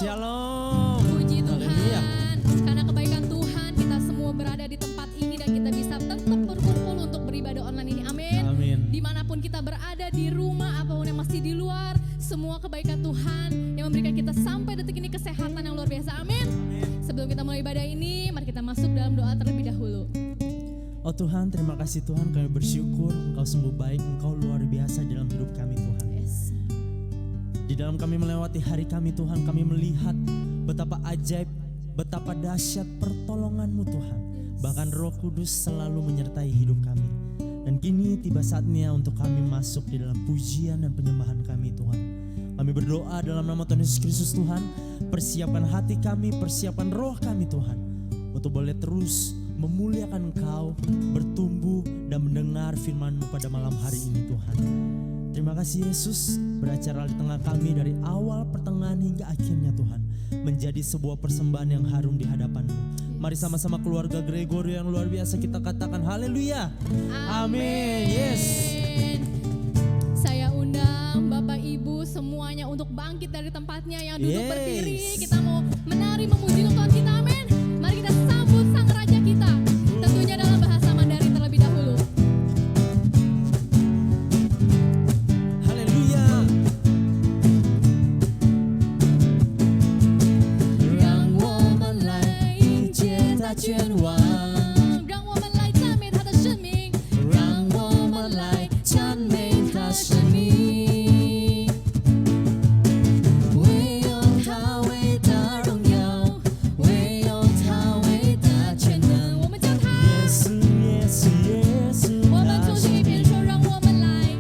Shalom. Puji Haleluya. Tuhan, karena kebaikan Tuhan kita semua berada di tempat ini dan kita bisa tetap berkumpul untuk beribadah online ini. Amin. Amin. Dimanapun kita berada, di rumah apapun yang masih di luar, semua kebaikan Tuhan yang memberikan kita sampai detik ini kesehatan yang luar biasa. Amin. Sebelum kita mulai ibadah ini, mari kita masuk dalam doa terlebih dahulu. Oh Tuhan, terima kasih Tuhan, kami bersyukur Engkau sungguh baik, Engkau luar biasa dalam hidup kami Tuhan. Yes. Di dalam kami melewati hari kami Tuhan, kami melihat betapa ajaib, betapa dahsyat pertolongan-Mu Tuhan. Bahkan Roh Kudus selalu menyertai hidup kami. Dan kini tiba saatnya untuk kami masuk di dalam pujian dan penyembahan kami Tuhan. Kami berdoa dalam nama Tuhan Yesus Kristus Tuhan, persiapkan hati kami, persiapkan roh kami Tuhan, untuk boleh terus memuliakan Engkau, bertumbuh dan mendengar firman-Mu pada malam hari ini Tuhan. Terima kasih Yesus, beracara di tengah kami dari awal, pertengahan hingga akhirnya Tuhan, menjadi sebuah persembahan yang harum di hadapan-Mu. Mari sama-sama keluarga Gregorio yang luar biasa kita katakan haleluya. Amin. Yes. Saya undang Bapak Ibu semuanya untuk bangkit dari tempatnya yang duduk berdiri. Kita mau menari memuji Tuhan kita. Amin. Mari kita sambut Sang Raja kita. Tentunya dalam bahasa Mandarin terlebih dahulu. Haleluya. 让我们来迎接他君王，让我们来赞美他的圣名，让我们来赞美他生命。唯有他伟大荣耀，唯有他伟大全能。我们叫他。耶稣，耶稣，耶稣，我们同心一片说，让我们来，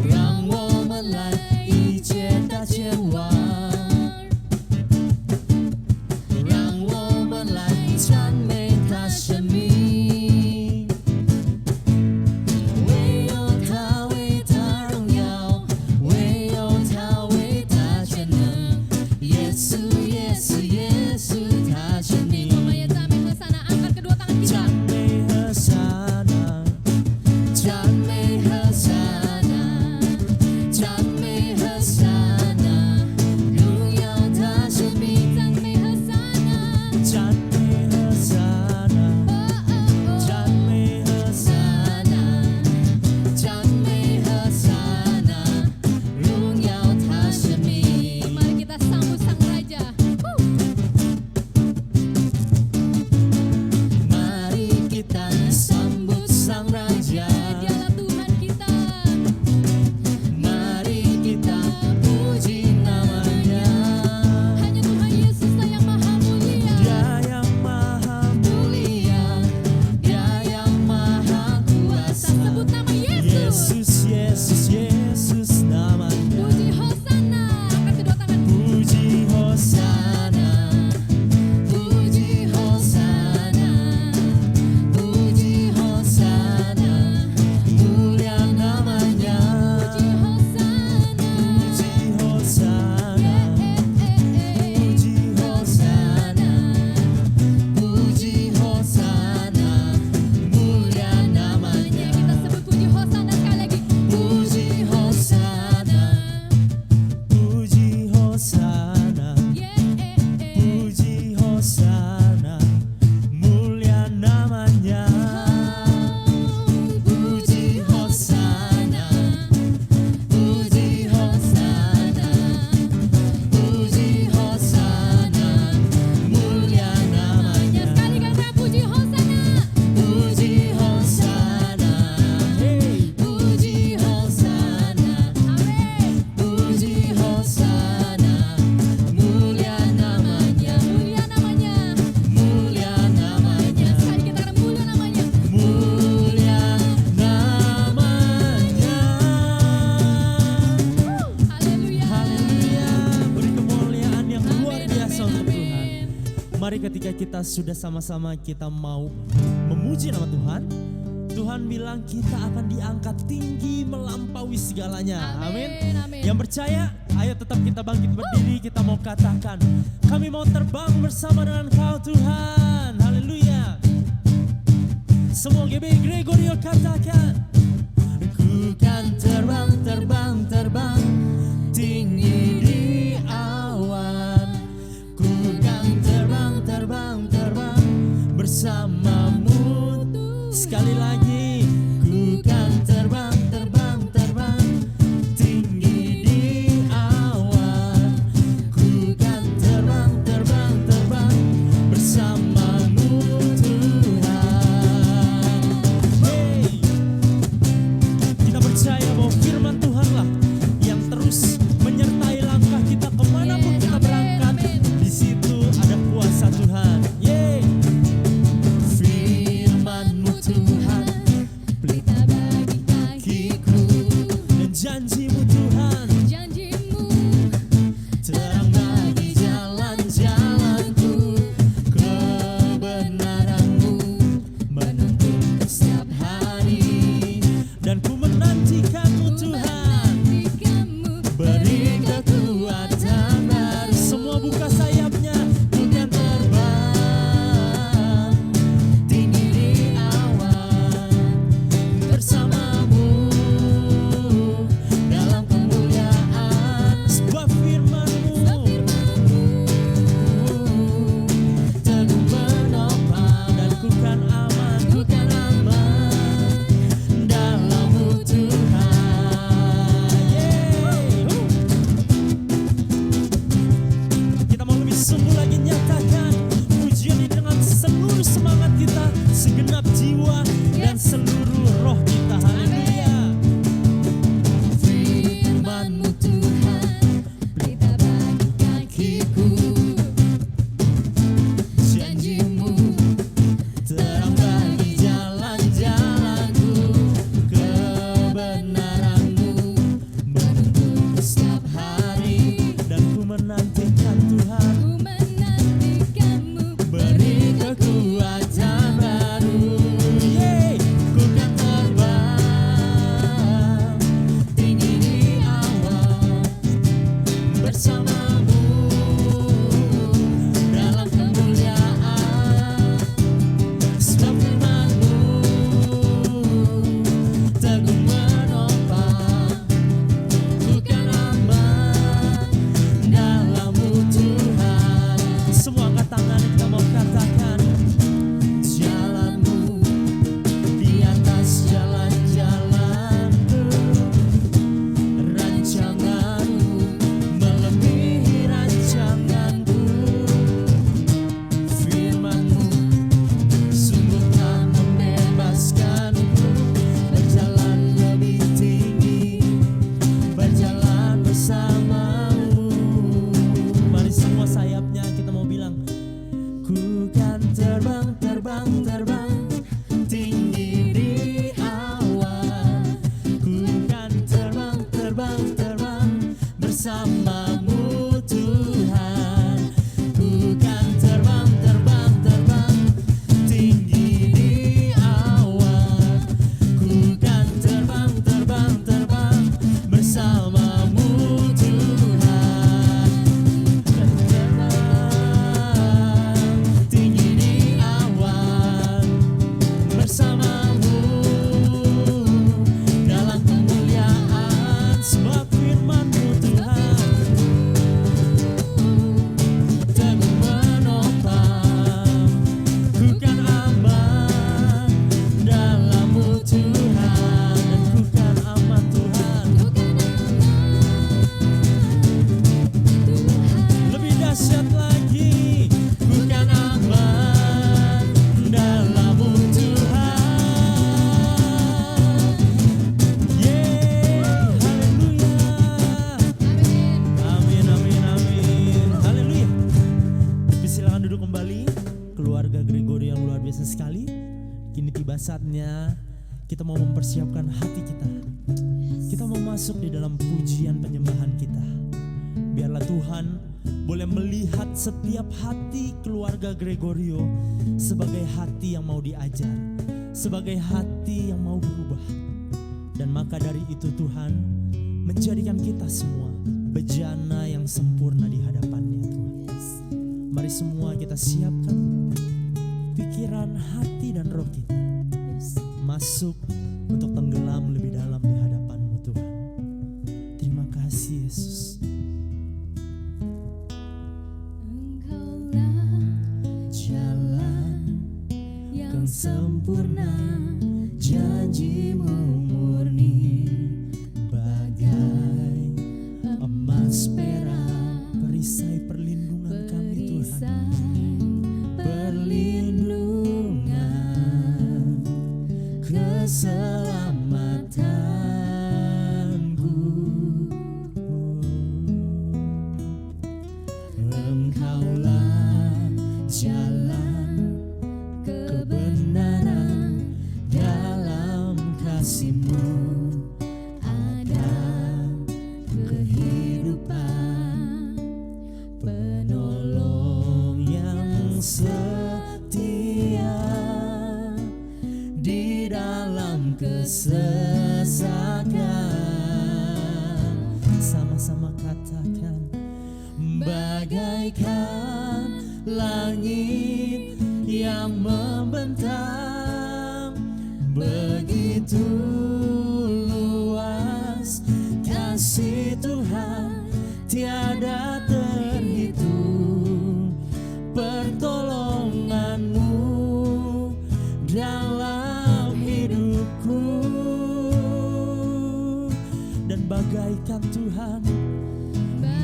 让我们来迎接他君王，让我们来赞美他生命。唯有他伟大荣耀，唯有他伟大全能。耶稣，耶稣，耶稣，他生命。我们也赞美和撒那，angkat kedua tangan kita. 赞美和撒那，赞美和撒那，赞美和撒那，荣耀他生命。赞美和撒那，赞美和撒那，赞美和撒那，赞美和撒那，荣耀他生命。 Mari kita sambut Sang Raja. Mari kita sambut Sang Raja. Dialah Tuhan kita. Mari kita puji namanya. Hanya Tuhan Yesuslah yang maha mulia. Dia yang maha mulia, Dia yang maha kuasa. Sebut nama Yesus. Yesus, Yesus, Yesus namanya. Puji Hosana. Angkat kedua tangan. Puji Hosana, puji Hosana, puji Hosana, mulia namanya. Puji Hosana. Puji Hosana, puji Hosana, puji Hosana, mulia namanya. Kita sebut puji Hosana sekali lagi. Puji Hosana, puji Hosana, puji Hosana, mulia namanya. Puji Hosana, puji Hosana, puji Hosana, mulia namanya. Sekali kata puji Hosana. Puji Hosana, puji Hosana, Amin. puji Hosana, mulia namanya, Mulia namanya. mulia namanya, Sekali kita kata mulia namanya. mulia namanya. Haleluya. Haleluya, beri kemuliaan yang luar Amin, biasa amin, untuk Tuhan. amin. Mari ketika kita sudah sama-sama kita mau memuji nama Tuhan, Tuhan bilang kita akan diangkat tinggi melampaui segalanya. Amin. Amin. Yang percaya, ayo tetap kita bangkit berdiri, kita mau katakan, kami mau terbang bersama dengan Kau Tuhan. Haleluya. Semua GB Gregorio katakan, ku kan terbang, terbang, terbang tinggi di awan. lagi. Ku kan terbang, terbang, terbang tinggi di awan. Ku kan terbang, terbang, terbang bersamamu Tuhan. Hey, kita percaya bahwa firman Tuhanlah yang terus menyertai langkah kita kemanapun kita berangkat. Di situ ada kuasa Tuhan. Yeay. Firman-Mu Tuhan, pelita bagi kakiku, dan janji-Mu Tuhan, janjimu terang bagi jalan-jalanku. Kebenaran-Mu menuntun setiap hari, dan ku menantikan-Mu Tuhan. menantikanmu. Beri kekuatan baru. Semua buka sayapnya. Ku kan terbang tinggi di awan bersamamu dalam kemuliaan. Sebab firman-Mu teguh menopang, dan ku kan aman, ku kan aman dalam-Mu Tuhan. Yeay. Kita mau lebih sungguh lagi nyatakan pujian ini dengan seluruh semangat kita, segenap jiwa dan seluruh roh kita. Haleluya. Firman-Mu Tuhan, pelita bagi kakiku, Janji-Mu terang bagi jalan-jalanku. Kebenaran-Mu menuntun setiap hari, dan ku menantikan Tuhan. ku menantikanmu. Beri kekuatan baru. Yeay. Ku kan terbang tinggi di awan bersamamu dalam kemuliaan. Sebab firman-Mu teguh menopang, ku kan aman dalam-Mu Tuhan. Semua angkat tangan, kita mau katakan jalan-Mu di atas jalan-jalanku. Rancangan-Mu melebihi rancanganku. Firman-Mu sungguh telah membebaskanku. Berjalan lebih tinggi, berjalan bersama-Mu. Mari semua sayapnya kita mau bilang, ku kan terbang, terbang, terbang tinggi di awan. Ku kan terbang, terbang, terbang bersama-Mu Tuhan. Ku kan terbang, terbang, terbang tinggi di awan. Ku kan terbang, terbang, terbang bersama-Mu Tuhan. Kan terbang tinggi di awan bersama-Mu dalam kemuliaan. Sebab firman-Mu Tuhan teguh menopang, ku kan aman dalam-Mu Tuhan, dan ku kan aman Tuhan. Ku kan aman, Tuhan. Lebih dahsyat lagi, ku kan aman dalam-Mu Tuhan. Yeay, haleluya. Amin. Amin, amin, amin. Haleluya. Tapi silakan duduk kembali, keluarga Gregorio yang luar biasa sekali. Kini tiba saatnya kita mau mempersiapkan hati kita. Kita mau masuk di dalam pujian penyembahan kita. Biarlah Tuhan boleh melihat setiap hati keluarga Gregorio sebagai hati yang mau diajar, sebagai hati yang mau berubah. Dan maka dari itu Tuhan menjadikan kita semua bejana yang sempurna di hadapan-Nya Tuhan. Mari semua kita siapkan pikiran, hati dan roh kita masuk untuk tenggelam lebih dalam di hadapan-Mu Tuhan. Terima kasih Yesus. Engkaulah Jalan yang sempurna, sempurna, janjimu murni bagai emas perak. Perisai perlindungan kami Tuhan, perlindungan keselamatanku. Engkaulah jalan kebenaran, dalam kasih-Mu ada kehidupan. Penolong yang setia di dalam kesesakan. Sama-sama katakan, bagaikan langit yang membentang, begitu luas kasih Tuhan, tiada terhitung. Pertolongan-Mu dalam hidupku, dan bagaikan Tuhan,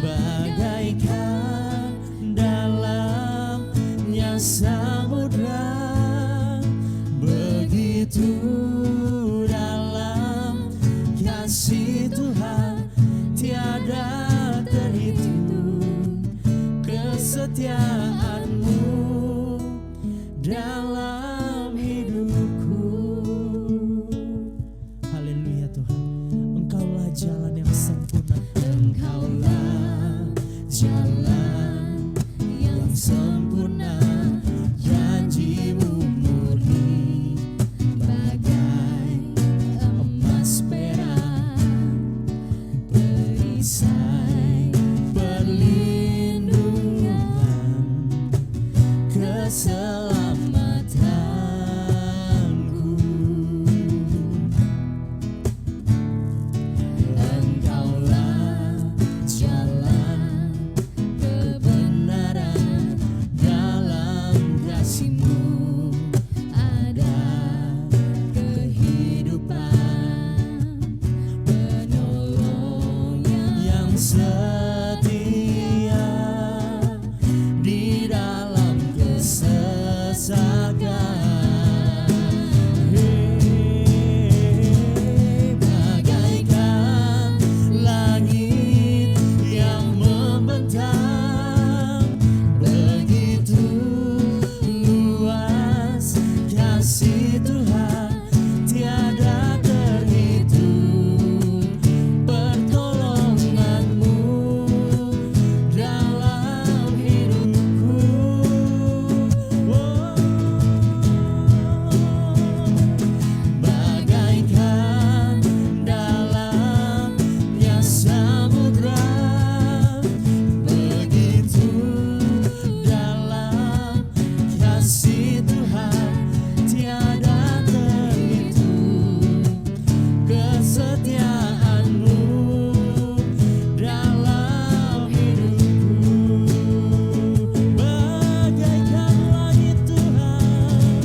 bagaikan dalamnya samudra, begitu dalam kasih Tuhan, tiada terhitung. Kesetiaan-Mu dalam hidupku. Haleluya Tuhan, Engkaulah jalan yang sempurna. Engkaulah jalan yang sempurna, janji-Mu murni bagai emas perak. Perisai perlindungan keselamatanku. Engkaulah jalan kebenaran, dalam kasih-Mu ada kehidupan. Penolong yang setia di dalam kesesakan. Bagaikan langit yang membentang, begitu luas kasih Tuhan, tiada terhitung. Pertolongan-Mu dalam hidupku. Bagaikan dalamnya samudra, begitu dalam kasih Tuhan, tiada terhitung. Kesetiaan-Mu dalam hidupku. Bagaikan langit Tuhan,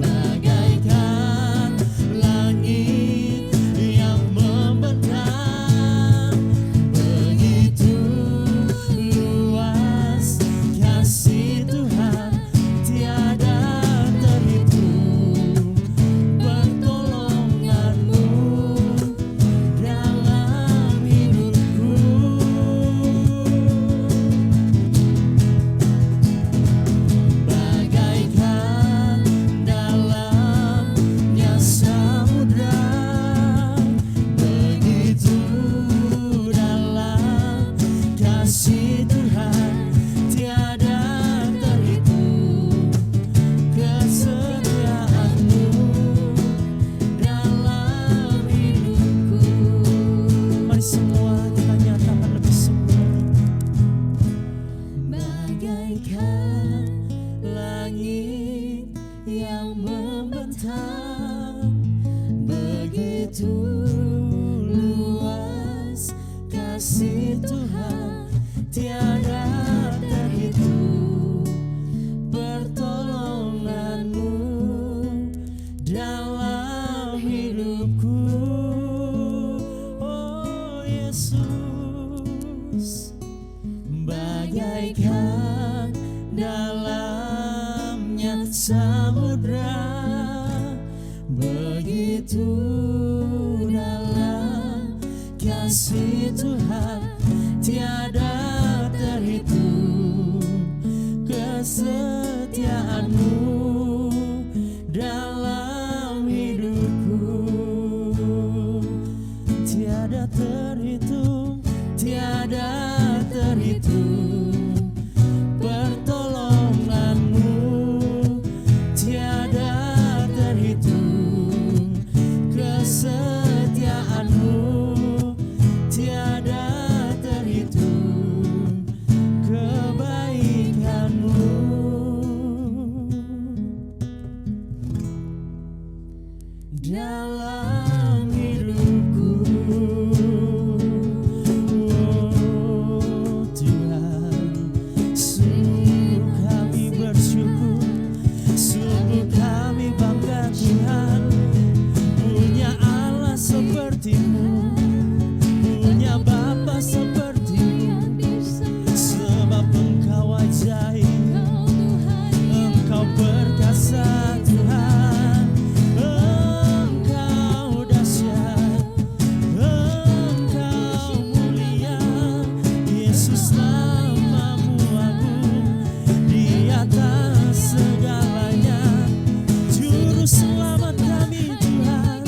bagaikan langit yang membentang, begitu luas kasih Tuhan, tiada terhitung. Pertolongan-Mu dalam hidupku. Bagaikan dalamnya samudra, begitu dalam kasih Tuhan, tiada terhitung. Kesetiaan-Mu dalam hidupku. Mari semua kita nyatakan lebih sempurna. Bagaikan langit yang membentang, begitu luas kasih Tuhan, tiada terhitung. Pertolongan-Mu dalam hidup. kasih Tuhan tiada terhitung, kesetiaan-Mu dalam hidupku tiada terhitung, tiada terhitung. Pertolongan-Mu tiada terhitung, kesetiaan-Mu tiada terhitung, kebaikan-Mu dalam hidupku. Oh Tuhan, sungguh kami bersyukur, sungguh kami bangga Tuhan, punya Allah seperti-Mu, punya Bapa seperti-Mu, sebab Engkau ajaib, Engkau perkasa Tuhan, Engkau dahsyat, Engkau mulia, Yesus nama-Mu agung di atas segalanya, Juru Selamat kami Tuhan,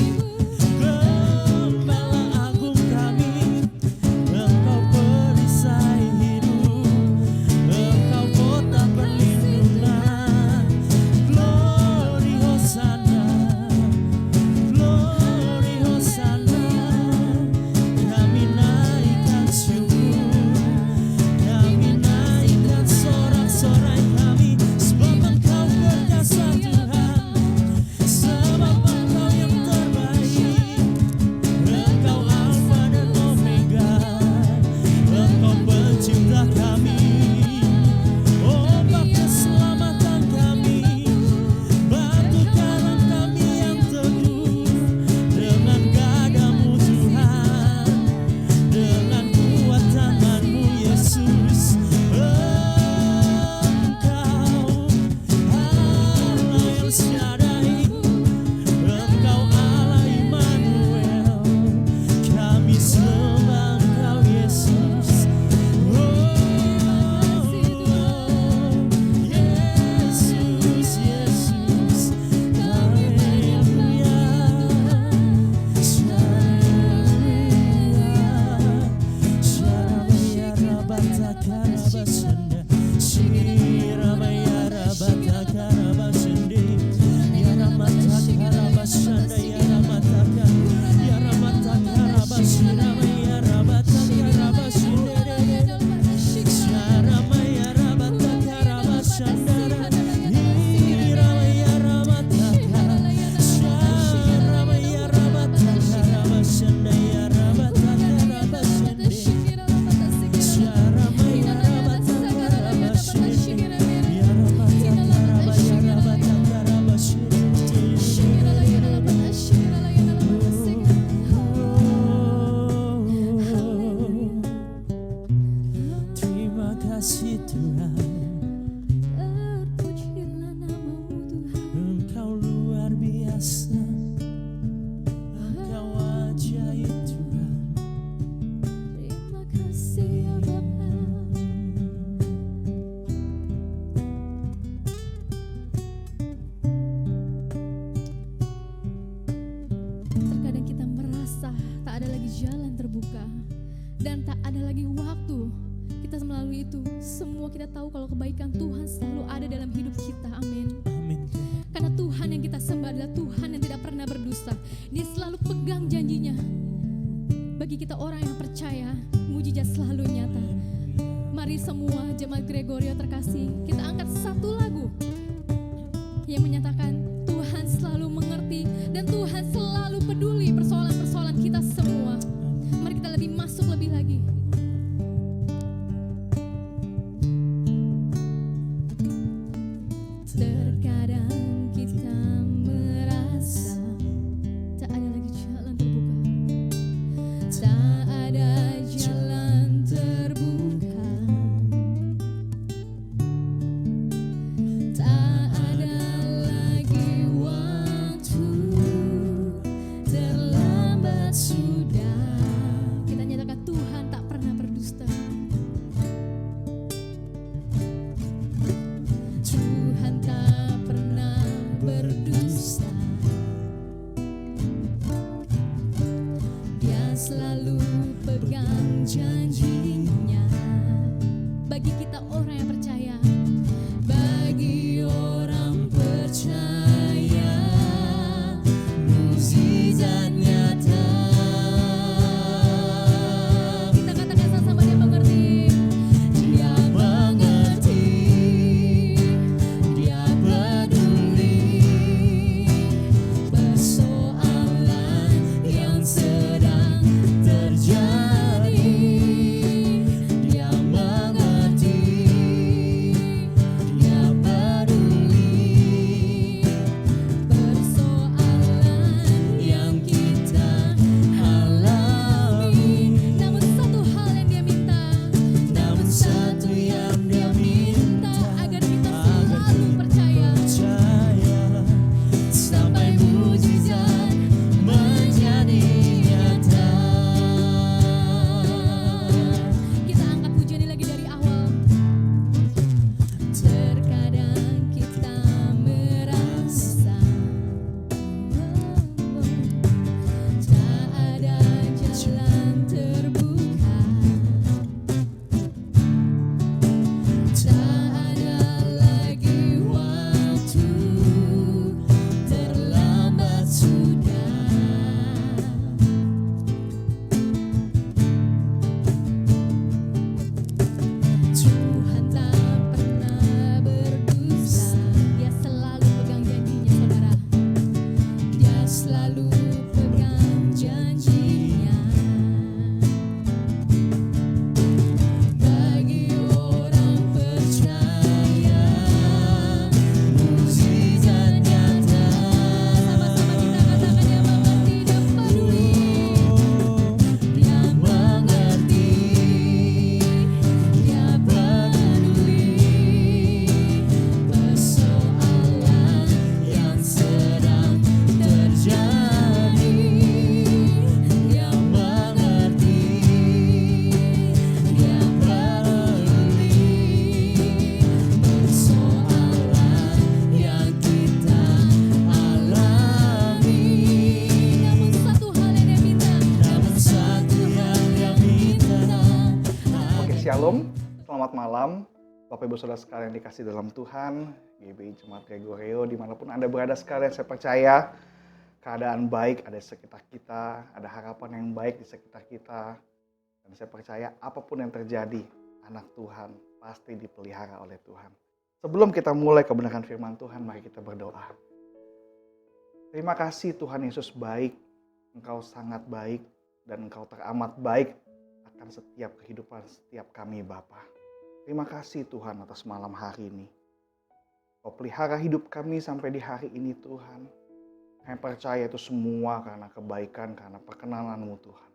Gembala agung kami, Engkau perisai hidup, Engkau kota perlindungan. Glory Hosana, Glory Hosana, kami naikkan syukur, kami naikkan sorak-sorai kami, sebab Engkau perkasa Tuhan, sebab Engkau yang terbaik, Engkau Alfa dan Omega, Engkau pencipta kami, ombak keselamatan kami, batu karang kami yang teguh, dengan gadamu Tuhan, dengan kuat tangan-Mu Yesus, Engkau Allah El Shaddai, Engkau Allah Immanuel, kami sembah Engkau Yesus. Yesus, Yesus, haleluya, Shalleluya, Shalabaya Rabatakara Basanda, Shiramaya Rabatakara Basende, Yaramatakara Basanda, Yaramataka, Yaramatakara Bashiramaya Rabatakara Basende, Sharamaya Rabatakara Basandara, Hiramaya Rabataka, Sharamaya Rabatakara Basanda, Yarabatakara Basende, Sharamaya Rabatakara Basende, Yaramatakara Rabatakara Basende. Terima kasih Tuhan, Terpujilah nama-Mu Tuhan. Engkau luar biasa, Engkau ajaib Tuhan. Terima kasih ya Bapa. Terkadang kita merasa tak ada lagi jalan terbuka dan tak ada lagi waktu kita melalui itu. Semua kita tahu kalau kebaikan Tuhan selalu ada dalam hidup kita. Amin. Amin. Karena Tuhan yang kita sembah adalah Tuhan yang tidak pernah berdusta. Dia selalu pegang janjinya. Bagi kita orang yang percaya, mujizat selalu nyata. Mari semua jemaat Gregorio terkasih, kita angkat satu lagu yang menyatakan Tuhan selalu mengerti dan Tuhan selalu peduli persoalan-persoalan kita semua. Mari kita lebih masuk lebih lagi. Terkadang kita merasa tak ada lagi jalan terbuka, tak ada jalan terbuka, tak ada lagi selalu pegang janjinya. Bagi kita orang yang percaya, bagi orang percaya, mukjizat nyata. Kita katakan sama-sama, dia mengerti. Dia mengerti, dia peduli persoalan yang sedang terjadi. Dia mengerti, dia peduli persoalan yang kita alami. Namun satu hal yang dia minta, namun satu yang dia minta, agar kita selalu percaya sampai mukjizat menjadi nyata. Kita angkat pujian ini lagi dari awal. Terkadang kita merasa tak ada jalan terbuka, tak ada lagi waktu, terlambat sudah. Tuhan tak pernah berdusta, dia selalu pegang janjinya saudara. Dia selalu pegang janjinya. Bagi orang percaya, mukjizat nyata. Sama-sama kita katakan, dia mengerti, dia peduli. Dia mengerti, dia peduli persoalan yang sedang terjadi. Dia mengerti, dia peduli persoalan yang kita alami. Namun satu hal yang dia minta, namun satu hal yang dia minta. Oke, shalom, selamat malam Bapak Ibu Saudara sekalian dikasih dalam Tuhan, GBI Jemaat Gregorio, dimanapun Anda berada sekalian, saya percaya keadaan baik ada di sekitar kita, ada harapan yang baik di sekitar kita, dan saya percaya apapun yang terjadi, anak Tuhan pasti dipelihara oleh Tuhan. Sebelum kita mulai kebenaran firman Tuhan, mari kita berdoa. Terima kasih Tuhan Yesus baik, Engkau sangat baik, dan Engkau teramat baik akan setiap kehidupan setiap kami Bapa. Terima kasih Tuhan atas malam hari ini. Kau pelihara hidup kami sampai di hari ini Tuhan. Kami percaya itu semua karena kebaikan, karena perkenalan-Mu Tuhan.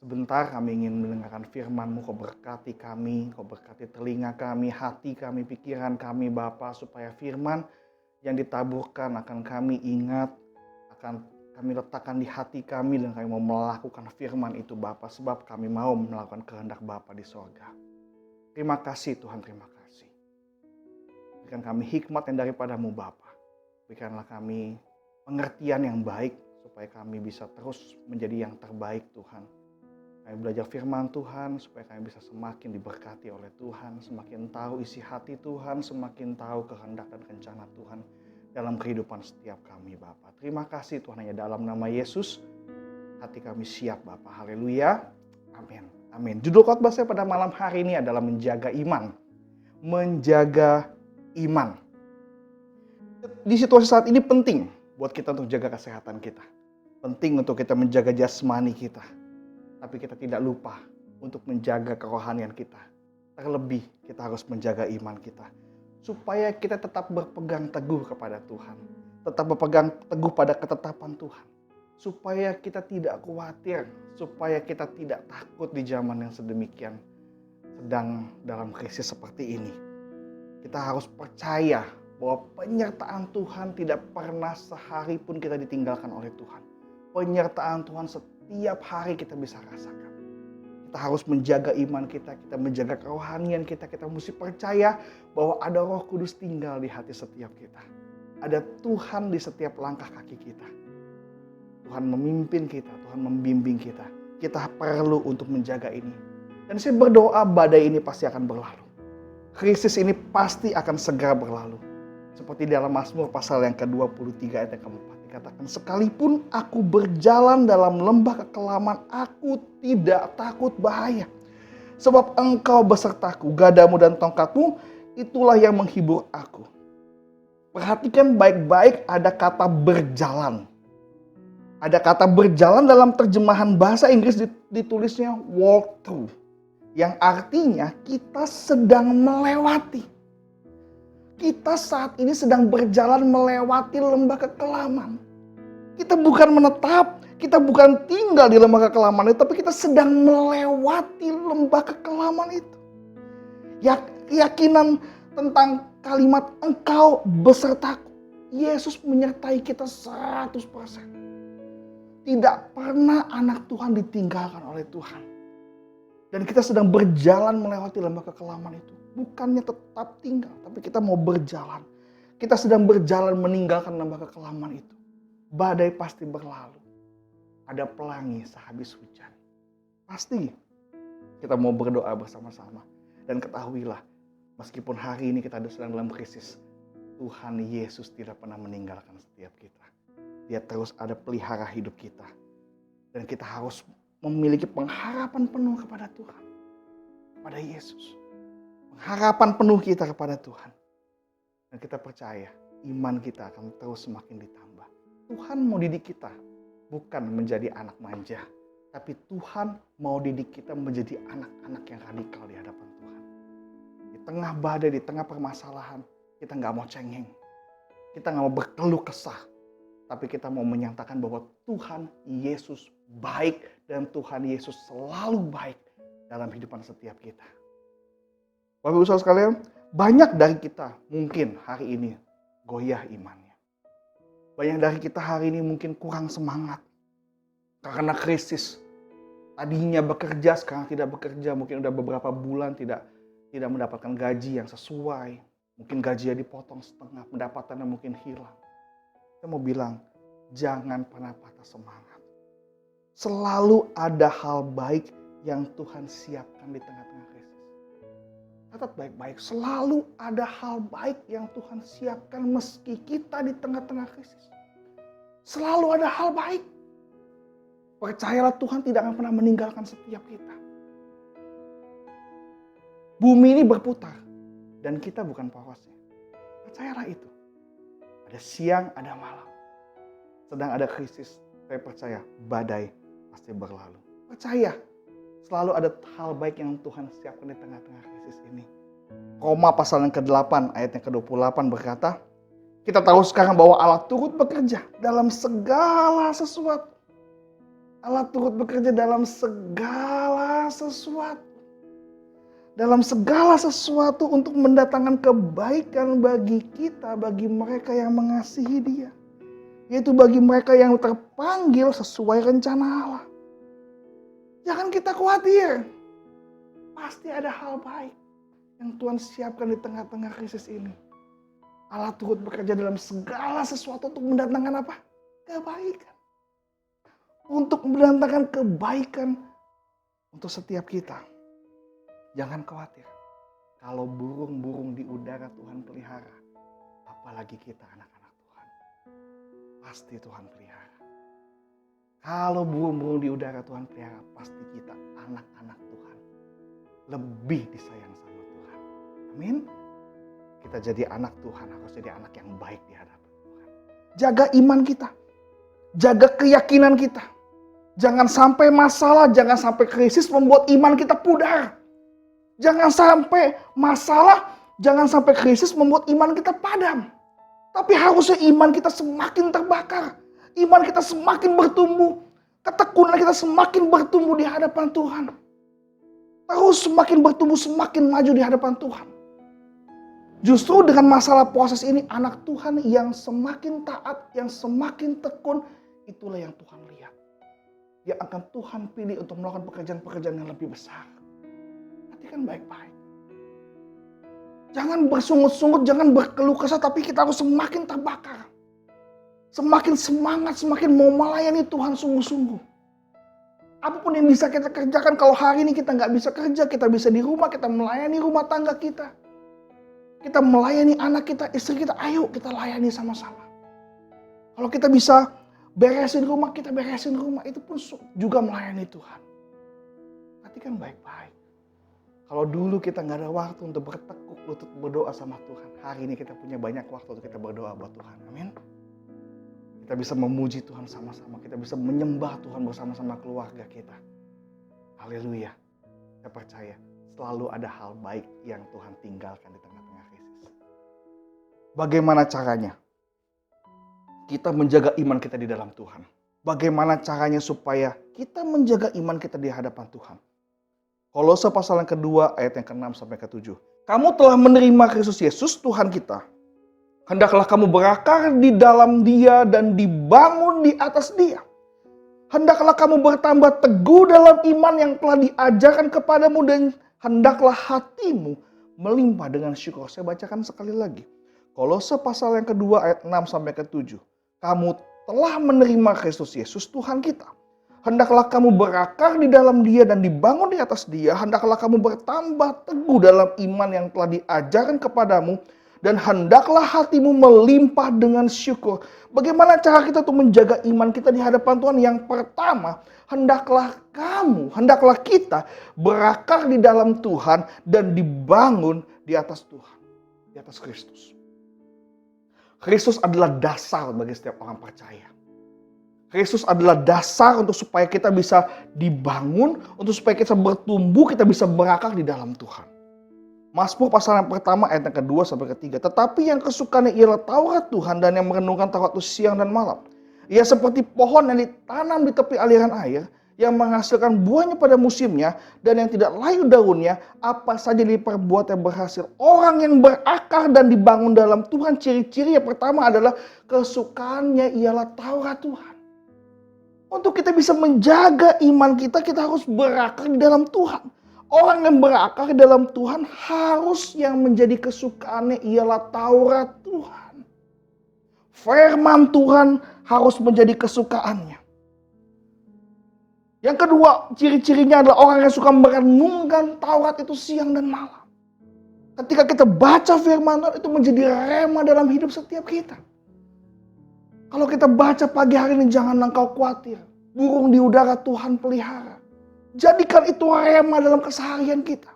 Sebentar kami ingin mendengarkan firman-Mu, Kau berkati kami, Kau berkati telinga kami, hati kami, pikiran kami Bapa, supaya firman yang ditaburkan akan kami ingat, akan kami letakkan di hati kami, dan kami mau melakukan firman itu Bapa, sebab kami mau melakukan kehendak Bapa di sorga. Terima kasih Tuhan, terima kasih. Berikan kami hikmat yang daripadamu Bapa. Berikanlah kami pengertian yang baik, supaya kami bisa terus menjadi yang terbaik Tuhan. Kami belajar firman Tuhan, supaya kami bisa semakin diberkati oleh Tuhan, semakin tahu isi hati Tuhan, semakin tahu kehendak dan rencana Tuhan dalam kehidupan setiap kami Bapa. Terima kasih Tuhan, hanya dalam nama Yesus hati kami siap Bapa. Haleluya. Amin. Amin. Judul khotbah saya pada malam hari ini adalah menjaga iman. Menjaga iman. Di situasi saat ini penting buat kita untuk jaga kesehatan kita. Penting untuk kita menjaga jasmani kita. Tapi kita tidak lupa untuk menjaga kerohanian kita. Terlebih kita harus menjaga iman kita. Supaya kita tetap berpegang teguh kepada Tuhan. Tetap berpegang teguh pada ketetapan Tuhan. Supaya kita tidak khawatir, supaya kita tidak takut di zaman yang sedemikian sedang dalam krisis seperti ini. Kita harus percaya bahwa penyertaan Tuhan tidak pernah sehari pun kita ditinggalkan oleh Tuhan. Penyertaan Tuhan setiap hari kita bisa rasakan. Kita harus menjaga iman kita, kita menjaga kerohanian kita, kita mesti percaya bahwa ada Roh Kudus tinggal di hati setiap kita. Ada Tuhan di setiap langkah kaki kita. Tuhan memimpin kita, Tuhan membimbing kita. kita perlu untuk menjaga ini. Dan saya berdoa badai ini pasti akan berlalu. Krisis ini pasti akan segera berlalu. Seperti dalam Mazmur pasal yang ke-23 ayat yang keempat dikatakan, sekalipun aku berjalan dalam lembah kekelaman, aku tidak takut bahaya. Sebab engkau besertaku, gadamu dan tongkatmu, itulah yang menghibur aku. Perhatikan baik-baik, ada kata berjalan. Ada kata berjalan dalam terjemahan bahasa Inggris ditulisnya walk through. Yang artinya kita sedang melewati. Kita saat ini sedang berjalan melewati lembah kekelaman. Kita bukan menetap, kita bukan tinggal di lembah kekelaman itu, tapi kita sedang melewati lembah kekelaman itu. Keyakinan tentang kalimat engkau besertaku. Yesus menyertai kita 100%. Tidak pernah anak Tuhan ditinggalkan oleh Tuhan. Dan kita sedang berjalan melewati lembah kekelaman itu. Bukannya tetap tinggal, tapi kita mau berjalan. Kita sedang berjalan meninggalkan lembah kekelaman itu. Badai pasti berlalu. Ada pelangi sehabis hujan. Pasti kita mau berdoa bersama-sama. Dan ketahuilah, meskipun hari ini kita sedang dalam krisis, Tuhan Yesus tidak pernah meninggalkan setiap kita. Dia terus ada pelihara hidup kita. Dan kita harus memiliki pengharapan penuh kepada Tuhan. Kepada Yesus. Pengharapan penuh kita kepada Tuhan. Dan kita percaya iman kita akan terus semakin ditambah. Tuhan mau didik kita bukan menjadi anak manja. Tapi Tuhan mau didik kita menjadi anak-anak yang radikal di hadapan Tuhan. Di tengah badai, di tengah permasalahan, kita gak mau cengeng. Kita gak mau berkeluh kesah. Tapi kita mau menyatakan bahwa Tuhan Yesus baik dan Tuhan Yesus selalu baik dalam kehidupan setiap kita. Bapak Ibu Saudara sekalian, banyak dari kita mungkin hari ini goyah imannya. Banyak dari kita hari ini mungkin kurang semangat karena krisis. Tadinya bekerja, sekarang tidak bekerja. Mungkin udah beberapa bulan tidak mendapatkan gaji yang sesuai. Mungkin gajinya dipotong setengah, pendapatannya mungkin hilang. Saya mau bilang, jangan pernah patah semangat. Selalu ada hal baik yang Tuhan siapkan di tengah-tengah krisis. Catat baik-baik, selalu ada hal baik yang Tuhan siapkan meski kita di tengah-tengah krisis. Selalu ada hal baik. Percayalah Tuhan tidak akan pernah meninggalkan setiap kita. Bumi ini berputar dan kita bukan porosnya. Percayalah itu. Ada siang, ada malam. Sedang ada krisis, saya percaya badai pasti berlalu. Percaya, selalu ada hal baik yang Tuhan siapkan di tengah-tengah krisis ini. Roma pasal yang ke-8 ayat yang ke-28 berkata, kita tahu sekarang bahwa Allah turut bekerja dalam segala sesuatu. Allah turut bekerja dalam segala sesuatu. Dalam segala sesuatu untuk mendatangkan kebaikan bagi kita, bagi mereka yang mengasihi Dia. Yaitu bagi mereka yang terpanggil sesuai rencana Allah. Jangan kita khawatir. Pasti ada hal baik yang Tuhan siapkan di tengah-tengah krisis ini. Allah turut bekerja dalam segala sesuatu untuk mendatangkan apa? Kebaikan. Untuk mendatangkan kebaikan untuk setiap kita. Jangan khawatir. Kalau burung-burung di udara Tuhan pelihara, apalagi kita anak-anak Tuhan. Pasti Tuhan pelihara. Kalau burung-burung di udara Tuhan pelihara, pasti kita anak-anak Tuhan. Lebih disayang sama Tuhan. Amin. Kita jadi anak Tuhan, harus jadi anak yang baik di hadapan Tuhan. Jaga iman kita. Jaga keyakinan kita. Jangan sampai masalah, jangan sampai krisis membuat iman kita pudar. Jangan sampai masalah, jangan sampai krisis membuat iman kita padam. Tapi harusnya iman kita semakin terbakar. Iman kita semakin bertumbuh. Ketekunan kita semakin bertumbuh di hadapan Tuhan. Terus semakin bertumbuh, semakin maju di hadapan Tuhan. Justru dengan masalah proses ini, anak Tuhan yang semakin taat, yang semakin tekun, itulah yang Tuhan lihat. Yang akan Tuhan pilih untuk melakukan pekerjaan-pekerjaan yang lebih besar. Perhatikan baik-baik. Jangan bersungut-sungut, jangan berkeluh kesah, tapi kita harus semakin terbakar. Semakin semangat, semakin mau melayani Tuhan sungguh-sungguh. Apapun yang bisa kita kerjakan, kalau hari ini kita nggak bisa kerja, kita bisa di rumah, kita melayani rumah tangga kita. Kita melayani anak kita, istri kita, ayo kita layani sama-sama. Kalau kita bisa beresin rumah, kita beresin rumah. Itu pun juga melayani Tuhan. Perhatikan baik-baik. Kalau dulu kita nggak ada waktu untuk bertekuk lutut berdoa sama Tuhan, hari ini kita punya banyak waktu untuk kita berdoa buat Tuhan. Amin. Kita bisa memuji Tuhan sama-sama. Kita bisa menyembah Tuhan bersama-sama keluarga kita. Haleluya. Saya percaya selalu ada hal baik yang Tuhan tinggalkan di tengah-tengah krisis. Bagaimana caranya? Kita menjaga iman kita di dalam Tuhan. Bagaimana caranya supaya kita menjaga iman kita di hadapan Tuhan? Kolose pasal yang kedua ayat yang ke-6 sampai ke-7. Kamu telah menerima Kristus Yesus Tuhan kita. Hendaklah kamu berakar di dalam Dia dan dibangun di atas Dia. Hendaklah kamu bertambah teguh dalam iman yang telah diajarkan kepadamu dan hendaklah hatimu melimpah dengan syukur. Saya bacakan sekali lagi. Kolose pasal yang kedua ayat 6 sampai ke-7. Kamu telah menerima Kristus Yesus Tuhan kita. Hendaklah kamu berakar di dalam Dia dan dibangun di atas Dia. Hendaklah kamu bertambah teguh dalam iman yang telah diajarkan kepadamu. Dan hendaklah hatimu melimpah dengan syukur. Bagaimana cara kita untuk menjaga iman kita di hadapan Tuhan? Yang pertama, hendaklah kita berakar di dalam Tuhan dan dibangun di atas Tuhan. Di atas Kristus. Kristus adalah dasar bagi setiap orang percaya. Kristus adalah dasar untuk supaya kita bisa dibangun, untuk supaya kita bertumbuh, kita bisa berakar di dalam Tuhan. Mazmur pasal yang pertama ayat yang kedua sampai ketiga. Tetapi yang kesukaannya ialah Taurat Tuhan dan yang merenungkan Taurat itu siang dan malam. Ia seperti pohon yang ditanam di tepi aliran air, yang menghasilkan buahnya pada musimnya, dan yang tidak layu daunnya, apa saja diperbuat yang berhasil. Orang yang berakar dan dibangun dalam Tuhan, ciri-ciri yang pertama adalah kesukaannya ialah Taurat Tuhan. Untuk kita bisa menjaga iman kita, kita harus berakar di dalam Tuhan. Orang yang berakar di dalam Tuhan harus yang menjadi kesukaannya ialah Taurat Tuhan. Firman Tuhan harus menjadi kesukaannya. Yang kedua, ciri-cirinya adalah orang yang suka merenungkan Taurat itu siang dan malam. Ketika kita baca firman Tuhan, itu menjadi rema dalam hidup setiap kita. Kalau kita baca pagi hari ini, janganlah engkau khawatir. Burung di udara Tuhan pelihara. Jadikan itu rema dalam keseharian kita.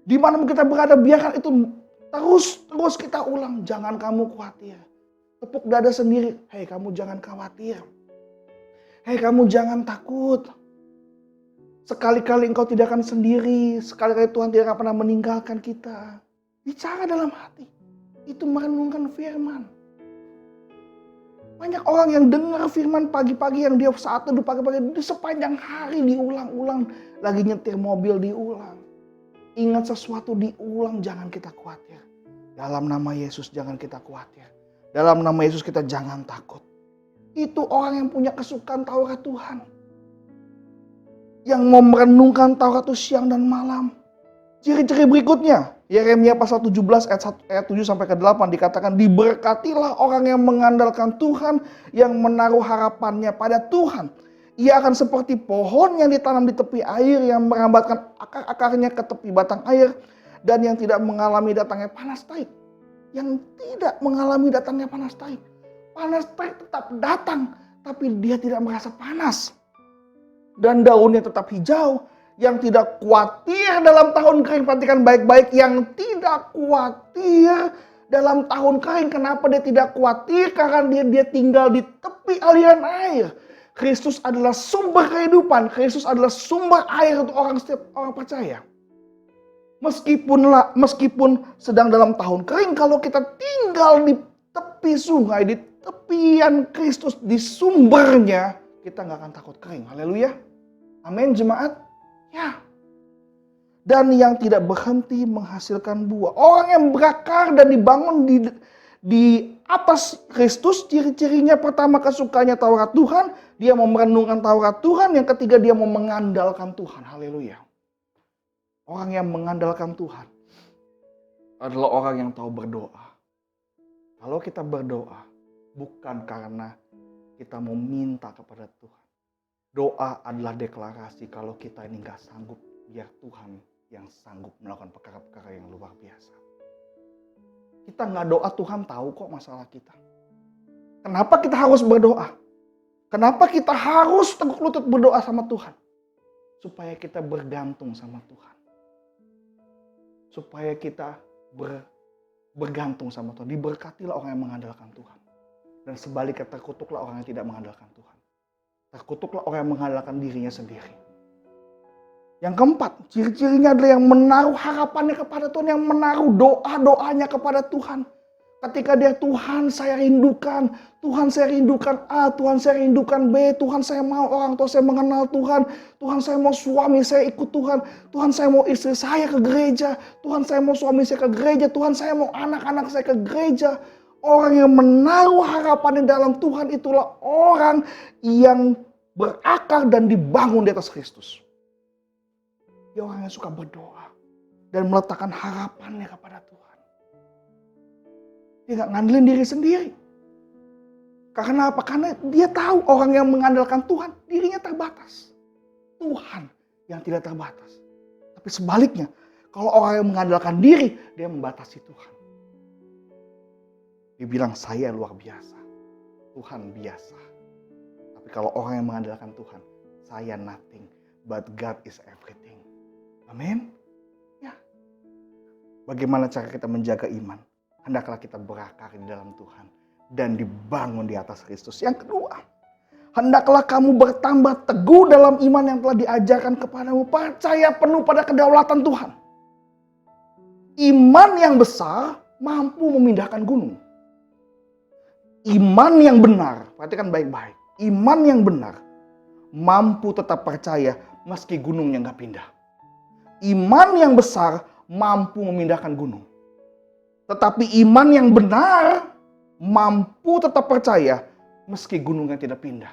Di mana kita berada, biarkan itu terus kita ulang. Jangan kamu khawatir. Tepuk dada sendiri. Hei, kamu jangan khawatir. Hei, kamu jangan takut. Sekali-kali engkau tidak akan sendiri. Sekali-kali Tuhan tidak akan pernah meninggalkan kita. Bicara dalam hati. Itu merenungkan firman. Banyak orang yang dengar firman pagi-pagi, yang dia saat teduh pagi-pagi, di sepanjang hari diulang-ulang. Lagi nyetir mobil diulang. Ingat sesuatu diulang, jangan kita khawatir. Dalam nama Yesus jangan kita khawatir. Dalam nama Yesus kita jangan takut. Itu orang yang punya kesukaan Taurat Tuhan. Yang mau merenungkan Taurat itu siang dan malam. Ciri-ciri berikutnya, Yeremia pasal 17 ayat 7 sampai ke 8 dikatakan, diberkatilah orang yang mengandalkan Tuhan, yang menaruh harapannya pada Tuhan. Ia akan seperti pohon yang ditanam di tepi air, yang merambatkan akar-akarnya ke tepi batang air, dan yang tidak mengalami datangnya panas terik. Yang tidak mengalami datangnya panas terik. Panas terik tetap datang, tapi dia tidak merasa panas. Dan daunnya tetap hijau. Yang tidak khawatir dalam tahun kering. Perhatikan baik-baik. Yang tidak khawatir dalam tahun kering. Kenapa dia tidak khawatir? Karena dia tinggal di tepi aliran air. Kristus adalah sumber kehidupan. Kristus adalah sumber air untuk setiap orang percaya. Meskipun sedang dalam tahun kering, kalau kita tinggal di tepi sungai, di tepian Kristus, di sumbernya, kita nggak akan takut kering. Haleluya. Amin, jemaat. Ya. Dan yang tidak berhenti menghasilkan buah. Orang yang berakar dan dibangun di atas Kristus, ciri-cirinya pertama kesukaannya Taurat Tuhan. Dia mau merenungkan Taurat Tuhan. Yang ketiga dia mau mengandalkan Tuhan. Haleluya. Orang yang mengandalkan Tuhan adalah orang yang tahu berdoa. Kalau kita berdoa, bukan karena kita mau minta kepada Tuhan. Doa adalah deklarasi kalau kita ini gak sanggup, biar Tuhan yang sanggup melakukan perkara-perkara yang luar biasa. Kita gak doa, Tuhan tahu kok masalah kita. Kenapa kita harus berdoa? Kenapa kita harus teguk lutut berdoa sama Tuhan? Supaya kita bergantung sama Tuhan. Supaya kita bergantung sama Tuhan. Diberkatilah orang yang mengandalkan Tuhan. Dan sebaliknya terkutuklah orang yang tidak mengandalkan Tuhan. Terkutuklah orang yang mengandalkan dirinya sendiri. Yang keempat, ciri-cirinya adalah yang menaruh harapannya kepada Tuhan, yang menaruh doa-doanya kepada Tuhan. Ketika dia, Tuhan saya rindukan A, Tuhan saya rindukan B, Tuhan saya mau orang tua saya mengenal Tuhan, Tuhan saya mau suami saya ikut Tuhan, Tuhan saya mau istri saya ke gereja, Tuhan saya mau suami saya ke gereja, Tuhan saya mau anak-anak saya ke gereja. Orang yang menaruh harapan di dalam Tuhan itulah orang yang berakar dan dibangun di atas Kristus. Dia orang yang suka berdoa dan meletakkan harapannya kepada Tuhan. Dia gak ngandelin diri sendiri. Karena apa? Karena dia tahu orang yang mengandalkan Tuhan, dirinya terbatas. Tuhan yang tidak terbatas. Tapi sebaliknya, kalau orang yang mengandalkan diri, dia membatasi Tuhan. Dia bilang, saya luar biasa. Tuhan biasa. Tapi kalau orang yang mengandalkan Tuhan, saya nothing, but God is everything. Amin. Ya. Bagaimana cara kita menjaga iman? Hendaklah kita berakar di dalam Tuhan dan dibangun di atas Kristus. Yang kedua, hendaklah kamu bertambah teguh dalam iman yang telah diajarkan kepadamu. Percaya penuh pada kedaulatan Tuhan. Iman yang besar mampu memindahkan gunung. Iman yang benar, perhatikan baik-baik. Iman yang benar mampu tetap percaya meski gunungnya nggak pindah. Iman yang besar mampu memindahkan gunung. Tetapi iman yang benar mampu tetap percaya meski gunungnya tidak pindah.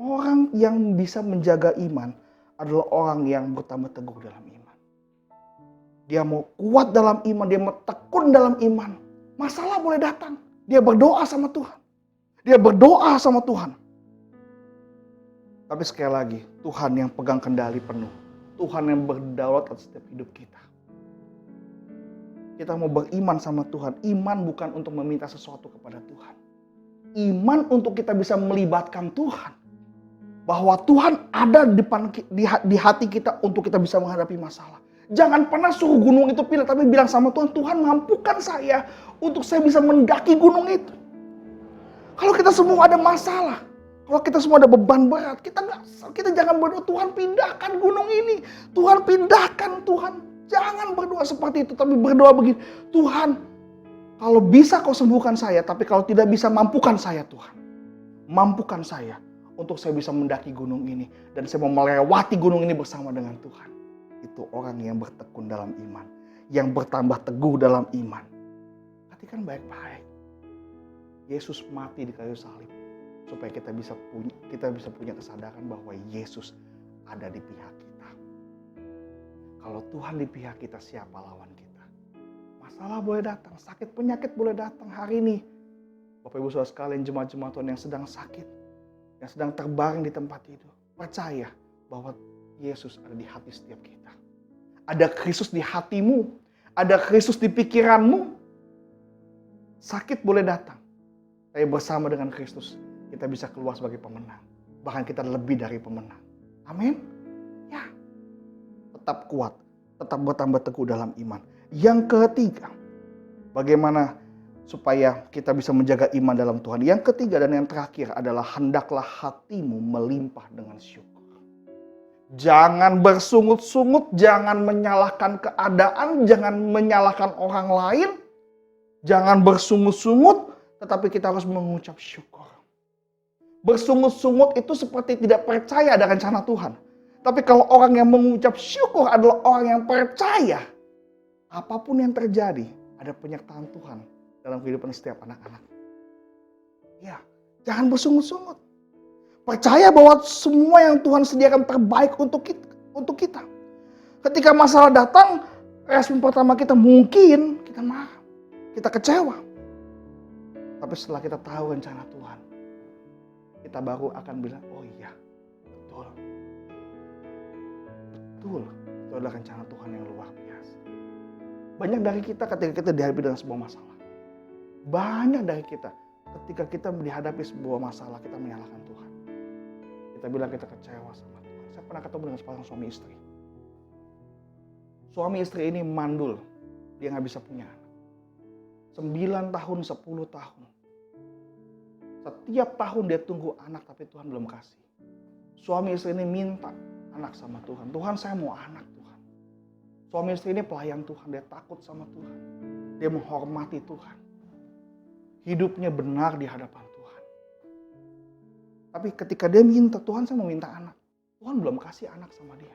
Orang yang bisa menjaga iman adalah orang yang bertambah teguh dalam iman. Dia mau kuat dalam iman, dia mau tekun dalam iman. Masalah boleh datang, dia berdoa sama Tuhan. Dia berdoa sama Tuhan. Tapi sekali lagi, Tuhan yang pegang kendali penuh. Tuhan yang berdaulat atas setiap hidup kita. Kita mau beriman sama Tuhan. Iman bukan untuk meminta sesuatu kepada Tuhan. Iman untuk kita bisa melibatkan Tuhan. Bahwa Tuhan ada di hati kita untuk kita bisa menghadapi masalah. Jangan pernah suruh gunung itu pindah, tapi bilang sama Tuhan, Tuhan mampukan saya untuk saya bisa mendaki gunung itu. Kalau kita semua ada masalah, kalau kita semua ada beban berat, kita jangan berdoa, Tuhan pindahkan gunung ini. Tuhan pindahkan, Tuhan. Jangan berdoa seperti itu, tapi berdoa begini. Tuhan, kalau bisa kau sembuhkan saya, tapi kalau tidak bisa mampukan saya Tuhan. Mampukan saya untuk saya bisa mendaki gunung ini. Dan saya mau melewati gunung ini bersama dengan Tuhan. Itu orang yang bertekun dalam iman. Yang bertambah teguh dalam iman. Perhatikan baik-baik. Yesus mati di kayu salib. Supaya kita bisa punya kesadaran bahwa Yesus ada di pihak kita. Kalau Tuhan di pihak kita, siapa lawan kita? Masalah boleh datang, sakit penyakit boleh datang hari ini. Bapak Ibu Saudara sekalian, jemaat-jemaat Tuhan yang sedang sakit, yang sedang terbaring di tempat tidur. Percaya bahwa Yesus ada di hati setiap kita. Ada Kristus di hatimu, ada Kristus di pikiranmu. Sakit boleh datang, tapi bersama dengan Kristus kita bisa keluar sebagai pemenang. Bahkan kita lebih dari pemenang. Amin. Ya. Tetap kuat, tetap bertambah teguh dalam iman. Yang ketiga, bagaimana supaya kita bisa menjaga iman dalam Tuhan. Yang ketiga dan yang terakhir adalah hendaklah hatimu melimpah dengan syukur. Jangan bersungut-sungut, jangan menyalahkan keadaan, jangan menyalahkan orang lain. Jangan bersungut-sungut, tetapi kita harus mengucap syukur. Bersungut-sungut itu seperti tidak percaya ada rencana Tuhan. Tapi kalau orang yang mengucap syukur adalah orang yang percaya, apapun yang terjadi, ada penyertaan Tuhan dalam kehidupan setiap anak-anak. Ya, jangan bersungut-sungut. Percaya bahwa semua yang Tuhan sediakan terbaik untuk kita. Ketika masalah datang, respon pertama kita mungkin kita marah, kita kecewa. Tapi setelah kita tahu rencana Tuhan, kita baru akan bilang, oh iya, betul itu adalah rencana Tuhan yang luar biasa. Banyak dari kita ketika kita dihadapi dengan sebuah masalah. Banyak dari kita ketika kita dihadapi sebuah masalah, kita menyalahkan Tuhan. Kita bilang kita kecewa sama Tuhan. Saya pernah ketemu dengan sepasang suami istri. Suami istri ini mandul. Dia nggak bisa punya anak. 9 tahun, 10 tahun. Setiap tahun dia tunggu anak tapi Tuhan belum kasih. Suami istri ini minta anak sama Tuhan. Tuhan, saya mau anak, Tuhan. Suami istri ini pelayan Tuhan. Dia takut sama Tuhan. Dia menghormati Tuhan. Hidupnya benar di hadapan Tuhan. Tapi ketika dia minta, Tuhan saya mau minta anak. Tuhan belum kasih anak sama dia.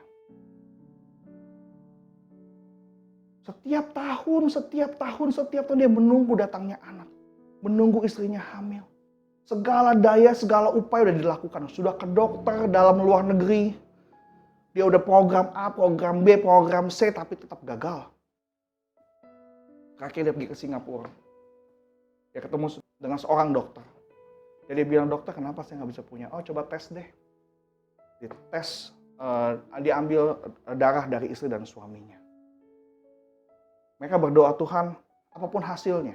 Setiap tahun dia menunggu datangnya anak. Menunggu istrinya hamil. Segala daya, segala upaya udah dilakukan. Sudah ke dokter dalam luar negeri. Dia udah program A, program B, program C, tapi tetap gagal. Akhirnya dia pergi ke Singapura. Dia ketemu dengan seorang dokter. Jadi dia bilang, dokter kenapa saya nggak bisa punya? Oh coba tes deh. Dia tes, dia ambil darah dari istri dan suaminya. Mereka berdoa, Tuhan, apapun hasilnya.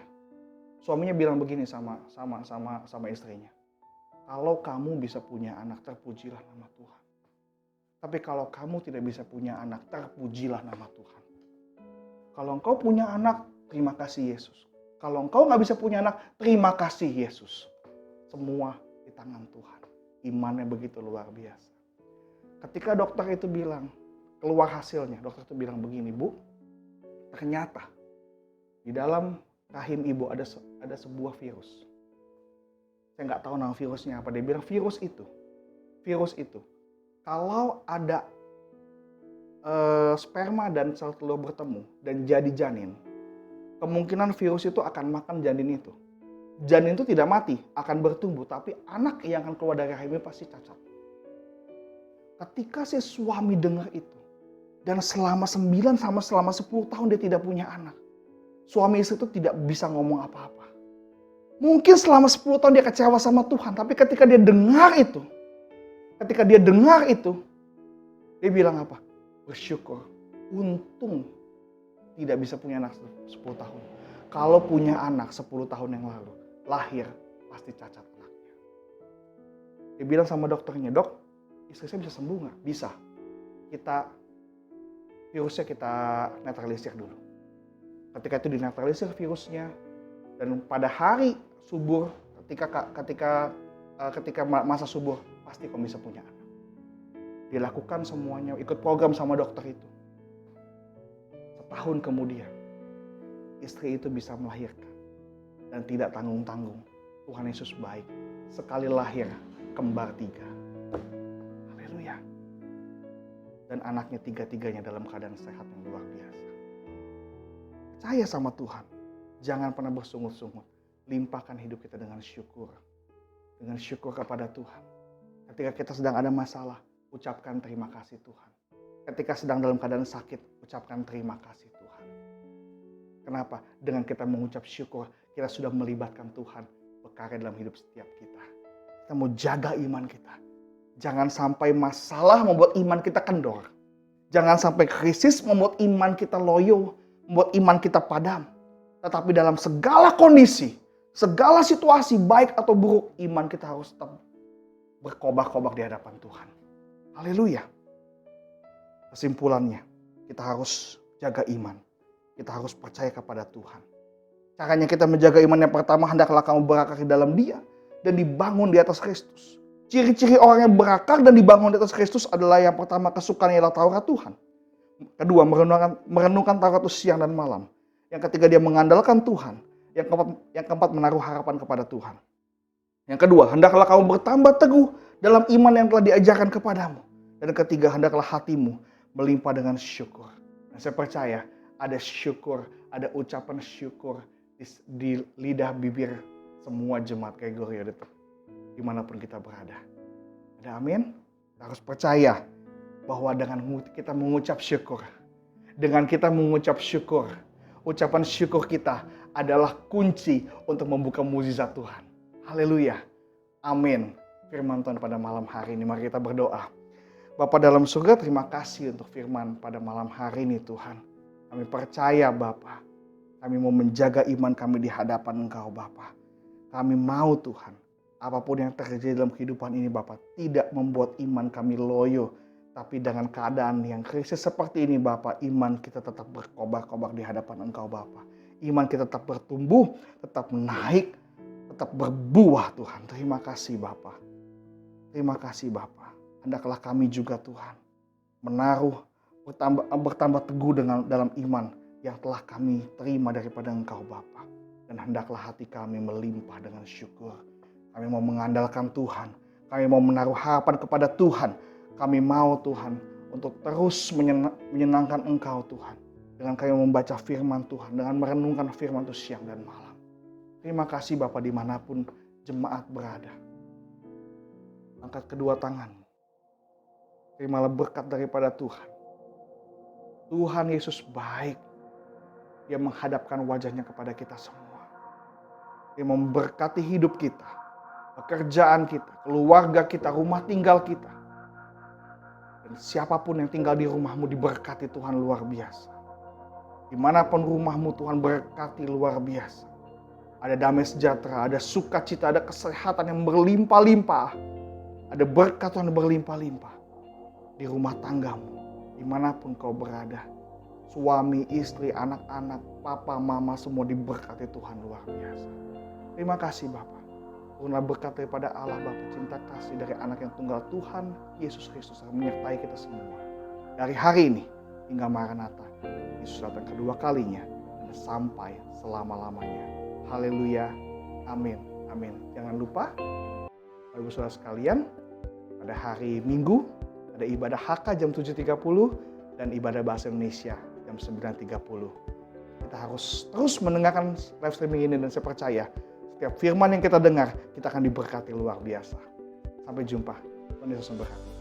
Suaminya bilang begini sama istrinya. Kalau kamu bisa punya anak, terpujilah nama Tuhan. Tapi kalau kamu tidak bisa punya anak, terpujilah nama Tuhan. Kalau engkau punya anak, terima kasih Yesus. Kalau engkau nggak bisa punya anak, terima kasih Yesus. Semua di tangan Tuhan. Imannya begitu luar biasa. Ketika dokter itu bilang, keluar hasilnya, dokter itu bilang begini, Bu, ternyata di dalam rahim ibu ada sebuah virus. Saya nggak tahu nama virusnya apa. Dia bilang virus itu, kalau ada sperma dan sel telur bertemu dan jadi janin, kemungkinan virus itu akan makan janin itu. Janin itu tidak mati, akan bertumbuh, tapi anak yang akan keluar dari rahimnya pasti cacat. Ketika si suami dengar itu, dan selama 9 sama selama 10 tahun dia tidak punya anak. Suami istri itu tidak bisa ngomong apa-apa. Mungkin selama 10 tahun dia kecewa sama Tuhan. Tapi ketika dia dengar itu. Dia bilang apa? Bersyukur. Untung tidak bisa punya anak 10 tahun. Kalau punya anak 10 tahun yang lalu. Lahir pasti cacat anaknya. Dia bilang sama dokternya, dok, istri saya bisa sembuh nggak? Bisa. Virusnya kita netralisir dulu. Ketika itu dinetralisir virusnya, dan pada hari subur, ketika masa subur, pasti kamu bisa punya anak. Dilakukan semuanya, ikut program sama dokter itu. Setahun kemudian, istri itu bisa melahirkan. Dan tidak tanggung-tanggung. Tuhan Yesus baik. Sekali lahir, kembar 3. Haleluya. Dan anaknya 3-tiganya dalam keadaan sehat yang luar biasa. Percaya sama Tuhan. Jangan pernah bersungut-sungut. Limpahkan hidup kita dengan syukur. Dengan syukur kepada Tuhan. Ketika kita sedang ada masalah, ucapkan terima kasih Tuhan. Ketika sedang dalam keadaan sakit, ucapkan terima kasih Tuhan. Kenapa? Dengan kita mengucap syukur, kita sudah melibatkan Tuhan berkarya dalam hidup setiap kita. Kita mau jaga iman kita. Jangan sampai masalah membuat iman kita kendor. Jangan sampai krisis membuat iman kita loyo, membuat iman kita padam. Tetapi dalam segala kondisi, segala situasi baik atau buruk, iman kita harus tetap berkobar-kobar di hadapan Tuhan. Haleluya. Kesimpulannya, kita harus jaga iman. Kita harus percaya kepada Tuhan. Caranya kita menjaga iman yang pertama, hendaklah kamu berakar di dalam Dia dan dibangun di atas Kristus. Ciri-ciri orang yang berakar dan dibangun di atas Kristus adalah yang pertama, kesukaan ialah Taurat Tuhan. Kedua, merenungkan Taurat itu siang dan malam. Yang ketiga, dia mengandalkan Tuhan. Yang keempat, menaruh harapan kepada Tuhan. Yang kedua, hendaklah kamu bertambah teguh dalam iman yang telah diajarkan kepadamu. Dan ketiga, hendaklah hatimu melimpah dengan syukur. Dan saya percaya ada syukur, ada ucapan syukur di lidah bibir semua jemaat Gregorio dimanapun kita berada. Ada amin? Kita harus percaya bahwa dengan kita mengucap syukur, ucapan syukur kita adalah kunci untuk membuka mukjizat Tuhan. Haleluya. Amin. Firman Tuhan pada malam hari ini, mari kita berdoa. Bapa dalam surga, terima kasih untuk firman pada malam hari ini Tuhan. Kami percaya Bapa, kami mau menjaga iman kami di hadapan Engkau Bapa. Kami mau Tuhan, apapun yang terjadi dalam kehidupan ini Bapa, tidak membuat iman kami loyo. Tapi dengan keadaan yang krisis seperti ini Bapa, iman kita tetap berkobar-kobar di hadapan Engkau Bapa. Iman kita tetap bertumbuh, tetap naik, tetap berbuah Tuhan. Terima kasih Bapa. Terima kasih Bapa. Hendaklah kami juga Tuhan bertambah teguh dalam iman yang telah kami terima daripada Engkau Bapa. Dan hendaklah hati kami melimpah dengan syukur. Kami mau mengandalkan Tuhan. Kami mau menaruh harapan kepada Tuhan. Kami mau Tuhan untuk terus menyenangkan Engkau Tuhan. Dengan kami membaca firman Tuhan, dengan merenungkan firman itu siang dan malam. Terima kasih Bapa dimanapun jemaat berada. Angkat kedua tanganmu. Terimalah berkat daripada Tuhan. Tuhan Yesus baik. Dia menghadapkan wajahnya kepada kita semua. Dia memberkati hidup kita, pekerjaan kita, keluarga kita, rumah tinggal kita. Dan siapapun yang tinggal di rumahmu diberkati Tuhan luar biasa. Dimanapun rumahmu Tuhan berkati luar biasa. Ada damai sejahtera, ada sukacita, ada kesehatan yang berlimpah-limpah. Ada berkat Tuhan yang berlimpah-limpah. Di rumah tanggamu, dimanapun kau berada. Suami, istri, anak-anak, papa, mama semua diberkati Tuhan luar biasa. Terima kasih Bapak. Turunlah berkat daripada Allah Bapa, cinta kasih dari anak yang tunggal Tuhan Yesus Kristus akan menyertai kita semua. Dari hari ini hingga Maranatha, Yesus datang kedua kalinya dan sampai selama-lamanya. Haleluya. Amin. Amin. Jangan lupa, Bapak Ibu Saudara sekalian, pada hari Minggu ada ibadah HK jam 7.30 dan ibadah bahasa Indonesia jam 9.30. Kita harus terus mendengarkan live streaming ini dan saya percaya setiap firman yang kita dengar, kita akan diberkati luar biasa. Sampai jumpa. Tuhan Yesus memberkati.